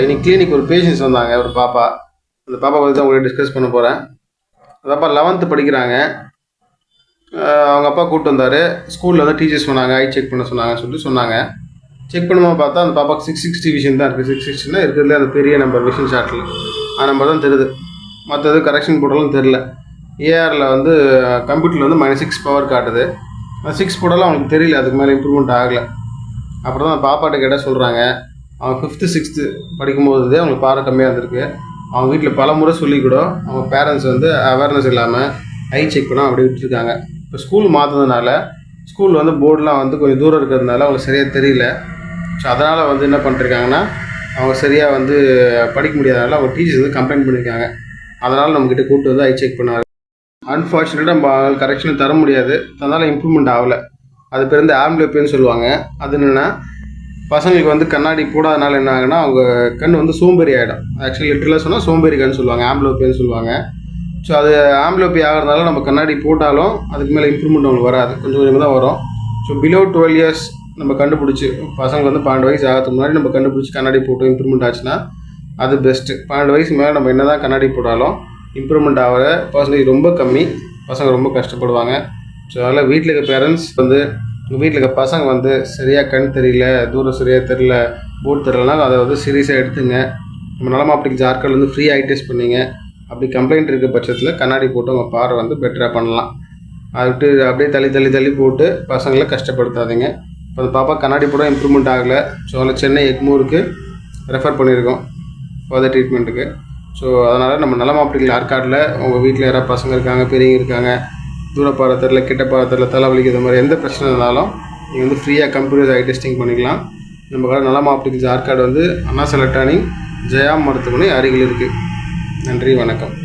இன்னைக்கு கிளினிக் ஒரு பேஷண்ட்ஸ் வந்தாங்க, ஒரு பாப்பா. அந்த பாப்பா பற்றி தான் உங்கள்கிட்ட டிஸ்கஸ் பண்ண போகிறேன். அந்த பாப்பா 11th படிக்கிறாங்க. அவங்க அப்பா கூப்பிட்டு வந்தார். ஸ்கூலில் வந்து டீச்சர்ஸ் சொன்னாங்க, ஐ செக் பண்ண சொன்னாங்கன்னு சொன்னாங்க. செக் பண்ணும்போது பார்த்தா அந்த பாப்பாவுக்கு 660 விஷன் தான் இருக்குது. 660 இருக்கிறதுல அந்த பெரிய நம்பர் விஷன் ஷார்ட்டில் நம்பர் தான் தெரியுது. மற்றது கரெக்ஷன் போட்டாலும் தெரில. ஏஆரில் வந்து கம்ப்யூட்டரில் வந்து -6 பவர் காட்டுது. 6 போட்டாலும் அவங்களுக்கு தெரியல, அதுக்கு மேலே இம்ப்ரூவ்மெண்ட் ஆகலை. அப்புறம் தான் அந்த பாப்பாட்ட கேட்டால் சொல்கிறாங்க, அவங்க 5th 6th படிக்கும்போது அவங்களுக்கு பார்வை கம்மியாக இருந்திருக்கு. அவங்க வீட்டில் பல முறை சொல்லி கூட அவங்க பேரண்ட்ஸ் வந்து அவேர்னஸ் இல்லாமல் ஐ செக் பண்ணால் அப்படி விட்டுருக்காங்க. இப்போ ஸ்கூல் மாற்றுறதுனால ஸ்கூல் வந்து போர்டெலாம் வந்து கொஞ்சம் தூரம் இருக்கிறதுனால அவங்களுக்கு சரியாக தெரியல. ஸோ அதனால் வந்து என்ன பண்ணிருக்காங்கன்னா, அவங்க சரியாக வந்து படிக்க முடியாதனால அவங்க டீச்சர்ஸ் வந்து கம்ப்ளைண்ட் பண்ணியிருக்காங்க. அதனால் நம்மக்கிட்ட கூப்பிட்டு வந்து ஐ செக் பண்ணார். அன்ஃபார்ச்சுனேட்டாக நம்ம கரெக்ஷன் தர முடியாது, அதனால் இம்ப்ரூவ்மெண்ட் ஆகலை. அது பேர் வந்து ஆம்பிளியோபியான்னு சொல்லுவாங்க. அது என்னென்னா, பசங்களுக்கு வந்து கண்ணாடி போடாதனால என்ன ஆகுன்னா, அவங்க கண் வந்து சோம்பேறி ஆகிடும். ஆக்சுவலி லிட்டரலாக சொன்னால் சோம்பேறி கண் சொல்லுவாங்க, ஆம்பிளியோபியான்னு சொல்லுவாங்க. ஸோ அது ஆம்பிளியோபியா ஆகிறதுனால நம்ம கண்ணாடி போட்டாலும் அதுக்கு மேலே இம்ப்ரூவ்மெண்ட் அவங்களுக்கு வராது, கொஞ்சம் கொஞ்சமாக தான் வரும். ஸோ பிலோ 12 years நம்ம கண்டுபிடிச்சி, பசங்க வந்து 12 வயசு ஆகிறதுக்கு முன்னாடி நம்ம கண்டுபிடிச்சி கண்ணாடி போட்டு இம்ப்ரூவ்மெண்ட் ஆச்சுன்னா அது பெஸ்ட்டு. 12 வயசு மேலே நம்ம என்ன தான் கண்ணாடி போட்டாலும் இம்ப்ரூவ்மெண்ட் ஆகிற பர்சன்டேஜ் ரொம்ப கம்மி. பசங்க ரொம்ப கஷ்டப்படுவாங்க. ஸோ அதனால் வீட்டில் இருக்க பேரண்ட்ஸ் வந்து, உங்கள் வீட்டில் இருக்க பசங்க வந்து சரியாக கண் தெரியல, தூரம் சரியாக தெரியல, போர்டு தெரியலனா அதை வந்து சீரியஸாக எடுத்துங்க. நம்ம நலமா ஆப்டிக்ஸ் ஜார்க்கல் வந்து ஃப்ரீ ஐ டெஸ்ட் பண்ணிங்க. அப்படி கம்ப்ளைண்ட் இருக்க பட்சத்தில் கண்ணாடி போட்டு உங்கள் பார்வை வந்து பெட்டராக பண்ணலாம். அதை விட்டு அப்படியே தள்ளி போட்டு பசங்களை கஷ்டப்படுத்தாதீங்க. இப்போ அந்த பாப்பா கண்ணாடி போட இம்ப்ரூவ்மெண்ட் ஆகலை. ஸோ அதில் சென்னை எக்மூருக்கு ரெஃபர் பண்ணியிருக்கோம் ஃபர்தர் ட்ரீட்மெண்ட்டுக்கு. ஸோ அதனால் நம்ம நலமா ஆப்டிக்கல் ஆர்கார்டில் உங்கள் வீட்டில் யாராவது பசங்க இருக்காங்க, பெரியவங்க இருக்காங்க, தூர பார்வை தெரியல, கிட்ட பார்வை தெரியல, தலைவலிக்கு, இது மாதிரி எந்த பிரச்சனை இருந்தாலும் நீங்கள் வந்து ஃப்ரீயாக கம்ப்யூட்டர் ஐ டெஸ்டிங் பண்ணிக்கலாம். நம்ம கடை நலமா ஆப்டிக்ஸ் ஆர்கார்டு வந்து அண்ணா செலக்டானிங் ஜெயா மருத்துவமனை அருகில் இருக்குது. நன்றி, வணக்கம்.